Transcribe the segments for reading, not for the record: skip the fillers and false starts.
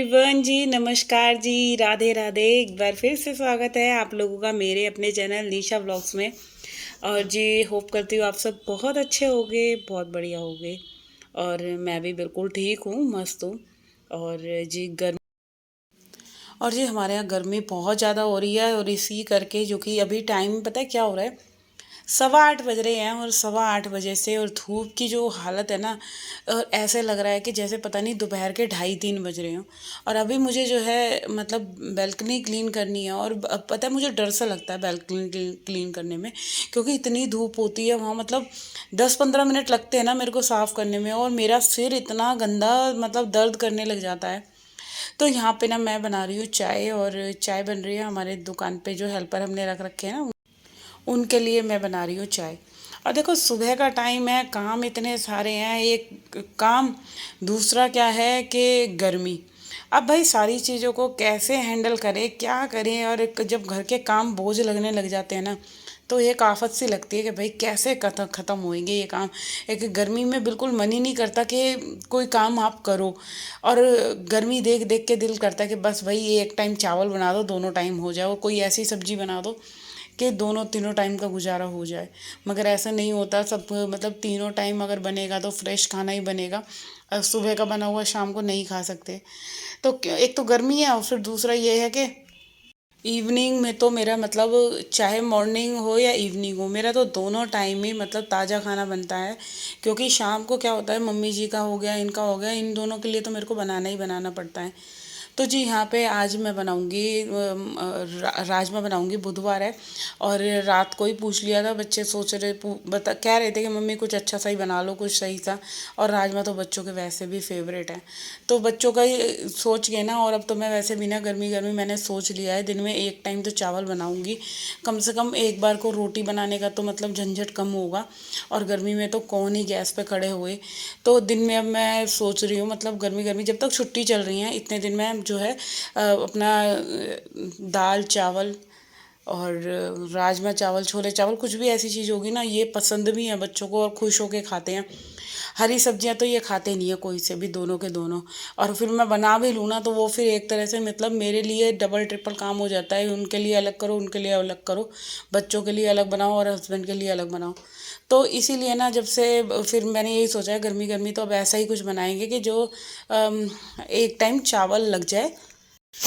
Everyone जी, नमस्कार जी, राधे राधे। एक बार फिर से स्वागत है आप लोगों का मेरे अपने चैनल निशा व्लॉग्स में। और जी होप करती हूँ आप सब बहुत अच्छे होंगे, बहुत बढ़िया होंगे। और मैं भी बिल्कुल ठीक हूँ, मस्त हूँ। और जी गर्मी, और जी हमारे यहाँ गर्मी बहुत ज़्यादा हो रही है। और इसी करके जो कि अभी टाइम पता है क्या हो रहा है, 8:15 बज रहे हैं। और 8:15 बजे से और धूप की जो हालत है ना, ऐसे लग रहा है कि जैसे पता नहीं दोपहर के 2:30-3 बज रहे हो। और अभी मुझे जो है मतलब बैल्कनी क्लीन करनी है। और अब पता है मुझे डर सा लगता है बैल्कनी क्लीन करने में, क्योंकि इतनी धूप होती है वहाँ। मतलब 10-15 मिनट लगते हैं ना मेरे को साफ़ करने में, और मेरा सिर इतना गंदा मतलब दर्द करने लग जाता है। तो यहाँ पे ना मैं बना रही हूँ चाय, और चाय बन रही है हमारे दुकान पे जो हेल्पर हमने रख रखे हैं ना, उनके लिए मैं बना रही हूँ चाय। और देखो सुबह का टाइम है, काम इतने सारे हैं, एक काम, दूसरा क्या है कि गर्मी। अब भाई सारी चीज़ों को कैसे हैंडल करें, क्या करें। और जब घर के काम बोझ लगने लग जाते हैं ना, तो एक आफत सी लगती है कि भाई कैसे ख़त्म होएंगे ये काम। एक गर्मी में बिल्कुल मन ही नहीं करता कि कोई काम आप करो। और गर्मी देख देख के दिल करता है कि बस भाई ये एक टाइम चावल बना दो, दोनों टाइम हो जाए, और कोई ऐसी सब्जी बना दो कि दोनों तीनों टाइम का गुजारा हो जाए। मगर ऐसा नहीं होता। सब मतलब तीनों टाइम अगर बनेगा तो फ्रेश खाना ही बनेगा। सुबह का बना हुआ शाम को नहीं खा सकते। तो एक तो गर्मी है, और फिर दूसरा ये है कि इवनिंग में तो मेरा मतलब चाहे मॉर्निंग हो या इवनिंग हो, मेरा तो दोनों टाइम ही मतलब ताज़ा खाना बनता है। क्योंकि शाम को क्या होता है, मम्मी जी का हो गया, इनका हो गया, इन दोनों के लिए तो मेरे को बनाना ही बनाना पड़ता है। तो जी यहाँ पे आज मैं बनाऊंगी राजमा बनाऊंगी, बुधवार है। और रात को ही पूछ लिया था, बच्चे सोच रहे बता कह रहे थे कि मम्मी कुछ अच्छा सा ही बना लो, कुछ सही सा। और राजमा तो बच्चों के वैसे भी फेवरेट है, तो बच्चों का ही सोच के ना। और अब तो मैं वैसे भी ना गर्मी गर्मी मैंने सोच लिया है, दिन में एक टाइम तो चावल बनाऊंगी। कम से कम एक बार को रोटी बनाने का तो मतलब झंझट कम होगा। और गर्मी में तो कौन ही गैस पे खड़े हुए। तो दिन में अब मैं सोच रही हूँ, मतलब गर्मी गर्मी जब तक छुट्टी चल रही है इतने दिन में जो है अपना दाल चावल और राजमा चावल, छोले चावल, कुछ भी ऐसी चीज़ होगी ना, ये पसंद भी है बच्चों को और खुश होके खाते हैं। हरी सब्जियां तो ये खाते नहीं है कोई से भी, दोनों के दोनों। और फिर मैं बना भी लूँ ना, तो वो फिर एक तरह से मतलब मेरे लिए डबल ट्रिपल काम हो जाता है। उनके लिए अलग करो, उनके लिए अलग करो, बच्चों के लिए अलग बनाओ और हस्बैंड के लिए अलग बनाओ। तो इसीलिए ना जब से फिर मैंने यही सोचा है गर्मी गर्मी तो अब ऐसा ही कुछ बनाएंगे कि जो एक टाइम चावल लग जाए।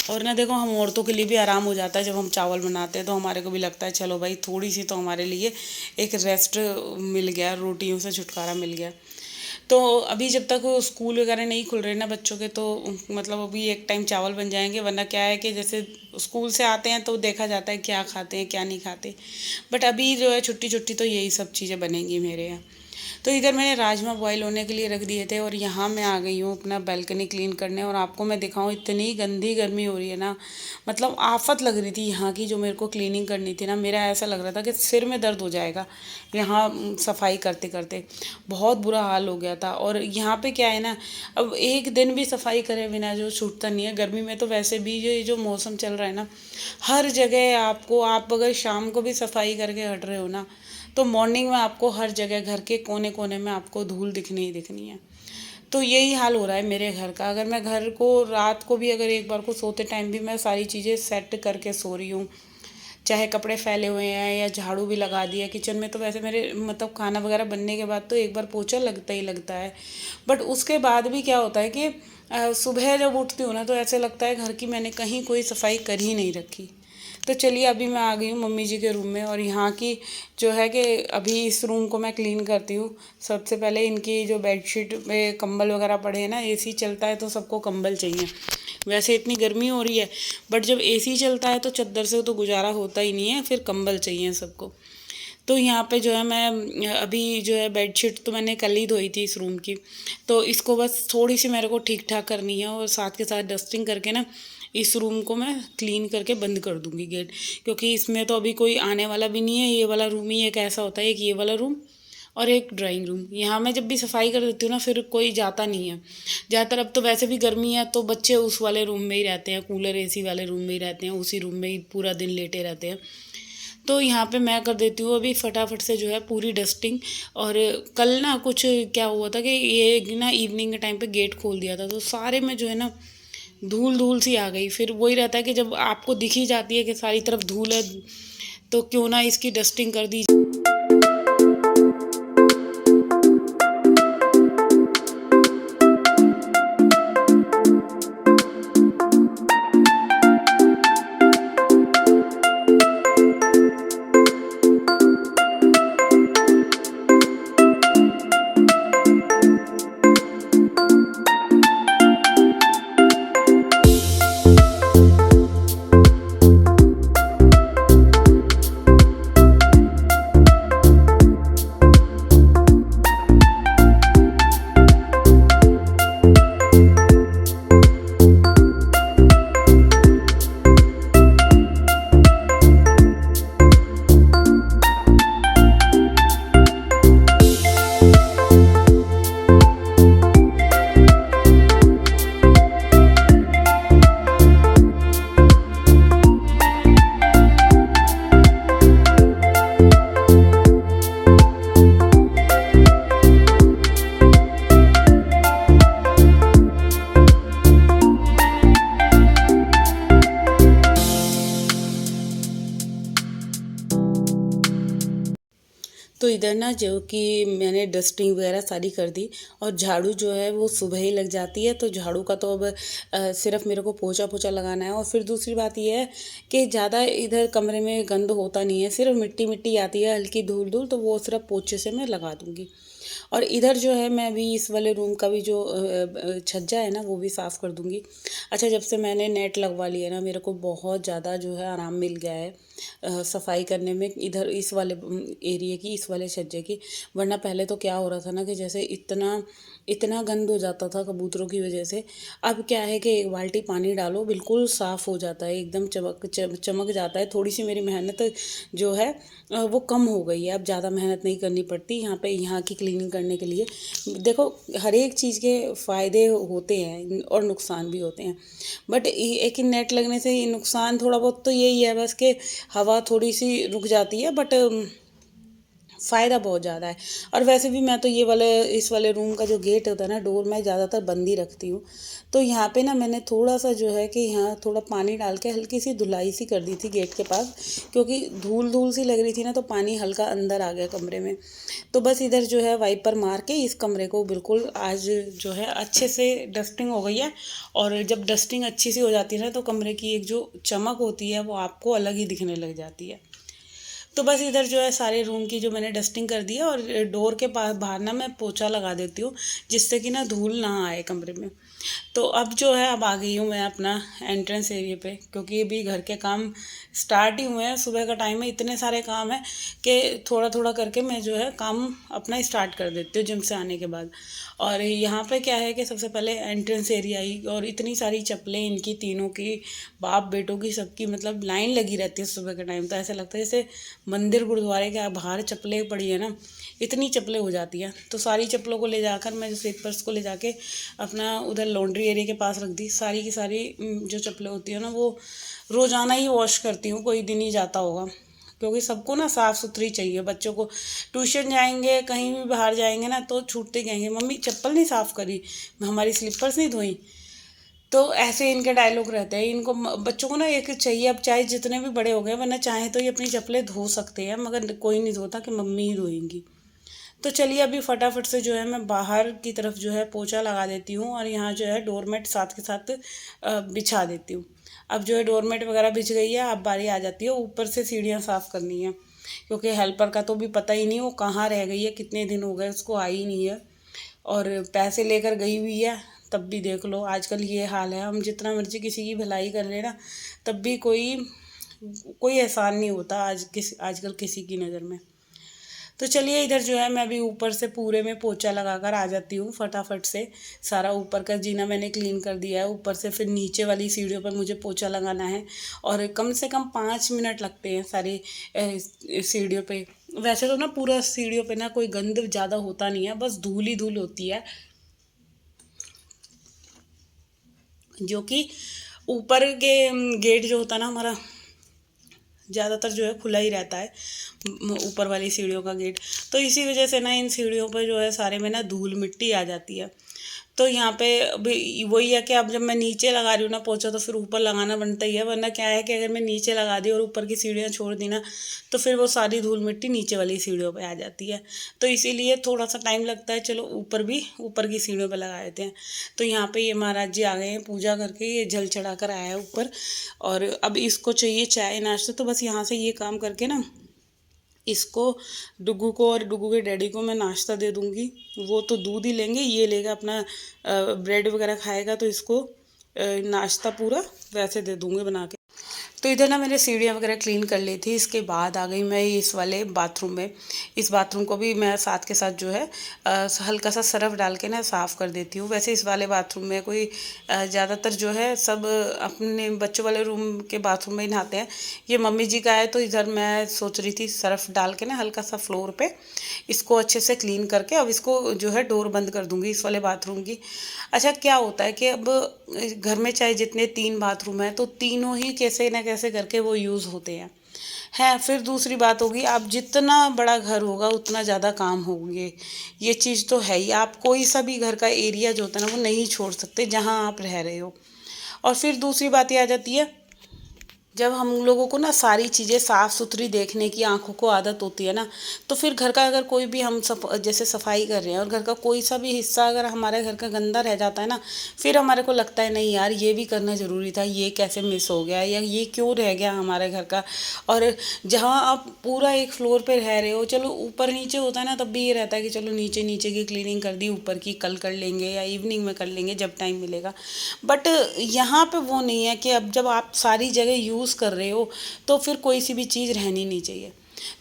और ना देखो हम औरतों के लिए भी आराम हो जाता है, जब हम चावल बनाते हैं तो हमारे को भी लगता है चलो भाई थोड़ी सी तो हमारे लिए एक रेस्ट मिल गया, रोटियों से छुटकारा मिल गया। तो अभी जब तक स्कूल वगैरह नहीं खुल रहे ना बच्चों के, तो मतलब अभी एक टाइम चावल बन जाएंगे। वरना क्या है कि जैसे स्कूल से आते हैं तो देखा जाता है क्या खाते हैं क्या नहीं खाते। बट अभी जो है छुट्टी छुट्टी तो यही सब चीज़ें बनेंगी मेरे यहाँ। तो इधर मैंने राजमा बॉईल होने के लिए रख दिए थे, और यहाँ मैं आ गई हूँ अपना बैल्कनी क्लीन करने। और आपको मैं दिखाऊँ, इतनी गंदी गर्मी हो रही है ना, मतलब आफत लग रही थी यहाँ की जो मेरे को क्लीनिंग करनी थी ना। मेरा ऐसा लग रहा था कि सिर में दर्द हो जाएगा यहाँ सफाई करते करते। बहुत बुरा हाल हो गया था। और यहाँ पे क्या है ना, अब एक दिन भी सफाई करे बिना जो छूटता नहीं है। गर्मी में तो वैसे भी जो मौसम चल रहा है ना, हर जगह आपको, आप अगर शाम को भी सफाई करके हट रहे हो ना, तो मॉर्निंग में आपको हर जगह घर के कोने कोने में आपको धूल दिखनी ही दिखनी है। तो यही हाल हो रहा है मेरे घर का। अगर मैं घर को रात को भी अगर एक बार को सोते टाइम भी मैं सारी चीज़ें सेट करके सो रही हूँ, चाहे कपड़े फैले हुए हैं या झाड़ू भी लगा दिया किचन में, तो वैसे मेरे मतलब खाना वगैरह बनने के बाद तो एक बार पोछा लगता ही लगता है। बट उसके बाद भी क्या होता है कि सुबह जब उठती हूँ ना, तो ऐसे लगता है घर की मैंने कहीं कोई सफाई कर ही नहीं रखी। तो चलिए अभी मैं आ गई हूँ मम्मी जी के रूम में। और यहाँ की जो है कि अभी इस रूम को मैं क्लीन करती हूँ। सबसे पहले इनकी जो बेडशीट में कंबल वगैरह पड़े हैं ना, एसी चलता है तो सबको कंबल चाहिए। वैसे इतनी गर्मी हो रही है, बट जब एसी चलता है तो चद्दर से तो गुजारा होता ही नहीं है, फिर कंबल चाहिए सबको। तो यहाँ पे जो है मैं अभी जो है बेडशीट तो मैंने कल ही धोई थी इस रूम की। तो इसको बस थोड़ी सी मेरे को ठीक ठाक करनी है, और साथ के साथ डस्टिंग करके ना इस रूम को मैं क्लीन करके बंद कर दूँगी गेट। क्योंकि इसमें तो अभी कोई आने वाला भी नहीं है। ये वाला रूम ही एक ऐसा होता है, एक ये वाला रूम और एक ड्राइंग रूम। यहाँ मैं जब भी सफाई कर देती हूँ ना, फिर कोई जाता नहीं है ज़्यादातर। अब तो वैसे भी गर्मी है, तो बच्चे उस वाले रूम में ही रहते हैं, कूलर एसी वाले रूम में ही रहते हैं, उसी रूम में ही पूरा दिन लेटे रहते हैं। तो यहाँ पे मैं कर देती हूँ अभी फटाफट से जो है पूरी डस्टिंग। और कल ना कुछ क्या हुआ था कि ये ना इवनिंग के टाइम पे गेट खोल दिया था, तो सारे में जो है ना धूल धूल सी आ गई। फिर वही रहता है कि जब आपको दिख ही जाती है कि सारी तरफ धूल है, तो क्यों ना इसकी डस्टिंग कर दी। तो इधर ना जो कि मैंने डस्टिंग वगैरह सारी कर दी, और झाड़ू जो है वो सुबह ही लग जाती है। तो झाड़ू का तो अब सिर्फ मेरे को पोछा पोछा लगाना है। और फिर दूसरी बात ये है कि ज़्यादा इधर कमरे में गंद होता नहीं है, सिर्फ मिट्टी मिट्टी आती है, हल्की धूल धूल, तो वो सिर्फ पोछे से मैं लगा दूँगी। और इधर जो है मैं अभी इस वाले रूम का भी जो छज्जा है ना वो भी साफ़ कर दूँगी। अच्छा, जब से मैंने नेट लगवा लिया ना, मेरे को बहुत ज़्यादा जो है आराम मिल गया है सफाई करने में, इधर इस वाले एरिया की, इस वाले छज्जे की। वरना पहले तो क्या हो रहा था ना कि जैसे इतना इतना गंद हो जाता था कबूतरों की वजह से। अब क्या है कि एक बाल्टी पानी डालो, बिल्कुल साफ़ हो जाता है, एकदम चमक जाता है। थोड़ी सी मेरी मेहनत जो है वो कम हो गई है। अब ज़्यादा मेहनत नहीं करनी पड़ती यहाँ पे, यहाँ की क्लीनिंग करने के लिए। देखो, हर एक चीज़ के फ़ायदे होते हैं और नुकसान भी होते हैं, बट एक ही नेट लगने से नुकसान थोड़ा बहुत तो यही है बस कि हवा थोड़ी सी रुक जाती है, बट फ़ायदा बहुत ज़्यादा है। और वैसे भी मैं तो ये वाले इस वाले रूम का जो गेट होता है ना, डोर, मैं ज़्यादातर बंद ही रखती हूँ। तो यहाँ पे ना मैंने थोड़ा सा जो है कि यहाँ थोड़ा पानी डाल के हल्की सी धुलाई सी कर दी थी गेट के पास, क्योंकि धूल धूल सी लग रही थी ना, तो पानी हल्का अंदर आ गया कमरे में। तो बस इधर जो है वाइपर मार के इस कमरे को बिल्कुल आज जो है अच्छे से डस्टिंग हो गई है। और जब डस्टिंग अच्छी सी हो जाती है ना, तो कमरे की एक जो चमक होती है वो आपको अलग ही दिखने लग जाती है। तो बस इधर जो है सारे रूम की जो मैंने डस्टिंग कर दी है, और डोर के पास बाहर ना मैं पोछा लगा देती हूँ, जिससे कि ना धूल ना आए कमरे में। तो अब जो है, अब आ गई हूँ मैं अपना एंट्रेंस एरिया पे, क्योंकि अभी घर के काम स्टार्ट ही हुए हैं। सुबह का टाइम है, इतने सारे काम हैं कि थोड़ा थोड़ा करके मैं जो है काम अपना स्टार्ट कर देती हूँ जिम से आने के बाद। और यहाँ पे क्या है कि सबसे पहले एंट्रेंस एरिया ही, और इतनी सारी चप्पलें इनकी तीनों की, बाप बेटों की, सबकी मतलब लाइन लगी रहती है सुबह के टाइम। तो ऐसा लगता है जैसे मंदिर गुरुद्वारे के बाहर चप्पलें पड़ी है ना, इतनी चप्पलें हो जाती हैं। तो सारी चप्पलों को ले जाकर मैं, जो स्लीपर्स को ले जाके अपना उधर लॉन्ड्री एरिया के पास रख दी। सारी की सारी जो चप्पलें होती है ना, वो रोज़ाना ही वॉश करती हूँ, कोई दिन ही जाता होगा, क्योंकि सबको ना साफ़ सुथरी चाहिए। बच्चों को ट्यूशन जाएंगे, कहीं भी बाहर जाएंगे ना, तो छूटते कहेंगे मम्मी चप्पल नहीं साफ़ करी, हमारी स्लीपर्स नहीं धोई। तो ऐसे इनके डायलॉग रहते हैं। इनको बच्चों को ना एक चाहिए, अब चाहे जितने भी बड़े हो गए, वरना चाहे तो ये अपनी चप्पलें धो सकते हैं, मगर कोई नहीं धोता कि मम्मी ही धोएंगी। तो चलिए अभी फटाफट से जो है मैं बाहर की तरफ जो है पोछा लगा देती हूँ, और यहाँ जो है डोरमेट साथ के साथ बिछा देती हूँ। अब जो है डोरमेट वगैरह बिछ गई है, अब बारी आ जाती है ऊपर से सीढ़ियाँ साफ़ करनी है, क्योंकि हेल्पर का तो भी पता ही नहीं वो कहाँ रह गई है, कितने दिन हो गए उसको आई ही नहीं है, और पैसे लेकर गई हुई है। तब भी देख लो आजकल ये हाल है, हम जितना मर्जी किसी की भलाई कर लेना, तब भी कोई कोई एहसान नहीं होता आजकल किसी की नज़र में। तो चलिए इधर जो है मैं अभी ऊपर से पूरे में पोछा लगा कर आ जाती हूँ फटाफट से। सारा ऊपर का जीना मैंने क्लीन कर दिया है, ऊपर से फिर नीचे वाली सीढ़ियों पर मुझे पोछा लगाना है, और कम से कम 5 मिनट लगते हैं सारी सीढ़ियों पे। वैसे तो ना पूरा सीढ़ियों पे ना कोई गंद ज़्यादा होता नहीं है, बस धूल ही धूल होती है, जो कि ऊपर के गेट जो होता है ना हमारा, ज़्यादातर जो है खुला ही रहता है, ऊपर वाली सीढ़ियों का गेट। तो इसी वजह से ना इन सीढ़ियों पर जो है सारे में ना धूल मिट्टी आ जाती है। तो यहाँ पे अभी वही है कि अब जब मैं नीचे लगा रही हूँ ना पोछा, तो फिर ऊपर लगाना बनता ही है, वरना क्या है कि अगर मैं नीचे लगा दी और ऊपर की सीढ़ियाँ छोड़ दी ना, तो फिर वो सारी धूल मिट्टी नीचे वाली सीढ़ियों पे आ जाती है। तो इसीलिए थोड़ा सा टाइम लगता है, चलो ऊपर की सीढ़ियों पे लगा देते हैं। तो यहाँ पे ये महाराज जी आ गए हैं पूजा करके, ये जल चढ़ा कर आया है ऊपर, और अब इसको चाहिए चाय नाश्ता। तो बस यहाँ से ये काम करके ना इसको, डुग्गू को और डुग्गू के डैडी को मैं नाश्ता दे दूँगी। वो तो दूध ही लेंगे, ये लेगा अपना ब्रेड वगैरह खाएगा, तो इसको नाश्ता पूरा वैसे दे दूँगी बना के। तो इधर ना मैंने सीढ़ियाँ वगैरह क्लीन कर ली थी। इसके बाद आ गई मैं इस वाले बाथरूम में। इस बाथरूम को भी मैं साथ के साथ जो है हल्का सा सरफ डाल के ना साफ़ कर देती हूँ। वैसे इस वाले बाथरूम में कोई ज़्यादातर जो है सब अपने बच्चों वाले रूम के बाथरूम में ही नहाते हैं। ये मम्मी जी का है, तो इधर मैं सोच रही थी सरफ डाल के ना हल्का सा फ्लोर पे इसको अच्छे से क्लीन करके अब इसको जो है डोर बंद कर दूँगी इस वाले बाथरूम की। अच्छा, क्या होता है कि अब घर में चाहे जितने 3 बाथरूम हैं, तो तीनों ही कैसे न कैसे करके वो यूज़ होते हैं। फिर दूसरी बात होगी, आप जितना बड़ा घर होगा उतना ज़्यादा काम होंगे, ये चीज़ तो है ही। आप कोई सा भी घर का एरिया जो होता है ना वो नहीं छोड़ सकते जहाँ आप रह रहे हो। और फिर दूसरी बात ये आ जाती है, जब हम लोगों को ना सारी चीज़ें साफ़ सुथरी देखने की आंखों को आदत होती है ना, तो फिर घर का अगर कोई भी हम जैसे सफाई कर रहे हैं और घर का कोई सा भी हिस्सा अगर हमारे घर का गंदा रह जाता है ना, फिर हमारे को लगता है नहीं यार ये भी करना ज़रूरी था, ये कैसे मिस हो गया या ये क्यों रह गया हमारे घर का। और जहाँ आप पूरा एक फ्लोर पे रह रहे हो, चलो ऊपर नीचे होता है ना, तब भी ये रहता है कि चलो नीचे नीचे की क्लीनिंग कर दी, ऊपर की कल कर लेंगे या इवनिंग में कर लेंगे जब टाइम मिलेगा। बट यहाँ पे वो नहीं है कि अब जब आप सारी जगह यूज़ कर रहे हो तो फिर कोई सी भी चीज़ रहनी नहीं चाहिए।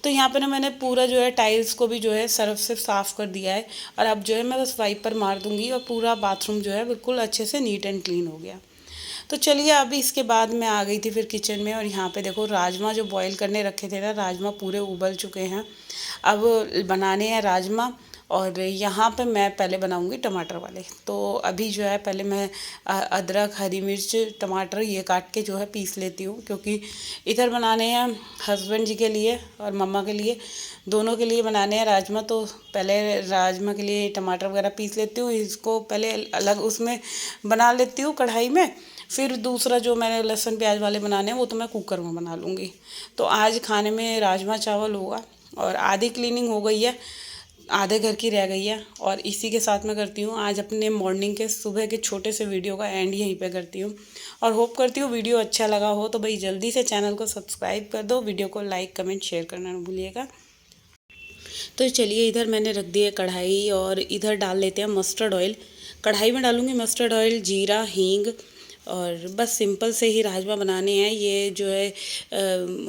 तो यहाँ पे ना मैंने पूरा जो है टाइल्स को भी जो है सर्फ से साफ़ कर दिया है, और अब जो है मैं बस वाइपर मार दूँगी और पूरा बाथरूम जो है बिल्कुल अच्छे से नीट एंड क्लीन हो गया। तो चलिए, अभी इसके बाद मैं आ गई थी फिर किचन में, और यहाँ पे देखो राजमा जो बॉईल करने रखे थे ना, राजमा पूरे उबल चुके हैं। अब बनाने हैं राजमा, और यहाँ पे मैं पहले बनाऊँगी टमाटर वाले। तो अभी जो है पहले मैं अदरक, हरी मिर्च, टमाटर ये काट के जो है पीस लेती हूँ, क्योंकि इधर बनाने हैं हस्बैंड जी के लिए और मम्मा के लिए, दोनों के लिए बनाने हैं राजमा। तो पहले राजमा के लिए टमाटर वगैरह पीस लेती हूँ, इसको पहले अलग उसमें बना लेती हूँ कढ़ाई में। फिर दूसरा जो मैंने लहसुन प्याज वाले बनाने हैं वो तो मैं कुकर में बना लूँगी। तो आज खाने में राजमा चावल होगा, और आधी क्लीनिंग हो गई है, आधे घर की रह गई है। और इसी के साथ मैं करती हूँ आज अपने मॉर्निंग के सुबह के छोटे से वीडियो का एंड यहीं पे करती हूँ। और होप करती हूँ वीडियो अच्छा लगा हो तो भाई जल्दी से चैनल को सब्सक्राइब कर दो, वीडियो को लाइक कमेंट शेयर करना ना भूलिएगा। तो चलिए, इधर मैंने रख दी है कढ़ाई, और इधर डाल लेते हैं मस्टर्ड ऑयल। कढ़ाई में डालूँगी मस्टर्ड ऑयल, जीरा, हींग, और बस सिंपल से ही राजमा बनाने हैं। ये जो है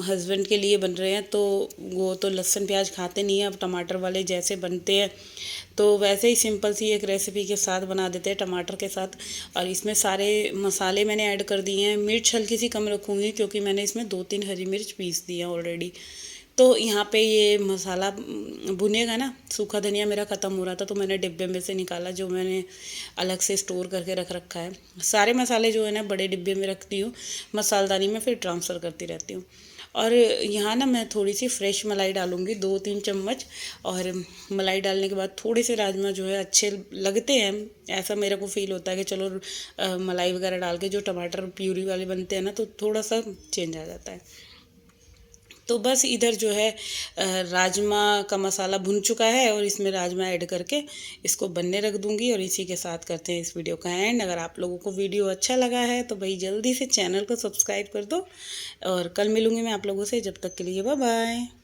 हस्बैंड के लिए बन रहे हैं, तो वो तो लहसुन प्याज खाते नहीं हैं। अब टमाटर वाले जैसे बनते हैं तो वैसे ही सिंपल सी एक रेसिपी के साथ बना देते हैं टमाटर के साथ। और इसमें सारे मसाले मैंने ऐड कर दिए हैं। मिर्च हल्की सी कम रखूँगी क्योंकि मैंने इसमें 2-3 हरी मिर्च पीस दी हैं ऑलरेडी। तो यहाँ पे ये मसाला भुनेगा ना, सूखा धनिया मेरा ख़त्म हो रहा था तो मैंने डिब्बे में से निकाला, जो मैंने अलग से स्टोर करके रख रखा है। सारे मसाले जो है ना बड़े डिब्बे में रखती हूँ, मसालदानी में फिर ट्रांसफ़र करती रहती हूँ। और यहाँ ना मैं थोड़ी सी फ्रेश मलाई डालूँगी, 2-3 चम्मच। और मलाई डालने के बाद थोड़े से राजमा जो है अच्छे लगते हैं, ऐसा मेरे को फ़ील होता है कि चलो मलाई वगैरह डाल के जो टमाटर प्यूरी वाले बनते हैं ना, तो थोड़ा सा चेंज आ जाता है। तो बस इधर जो है राजमा का मसाला भुन चुका है, और इसमें राजमा ऐड करके इसको बनने रख दूंगी, और इसी के साथ करते हैं इस वीडियो का एंड। अगर आप लोगों को वीडियो अच्छा लगा है तो भाई जल्दी से चैनल को सब्सक्राइब कर दो, और कल मिलूँगी मैं आप लोगों से। जब तक के लिए बाय बाय।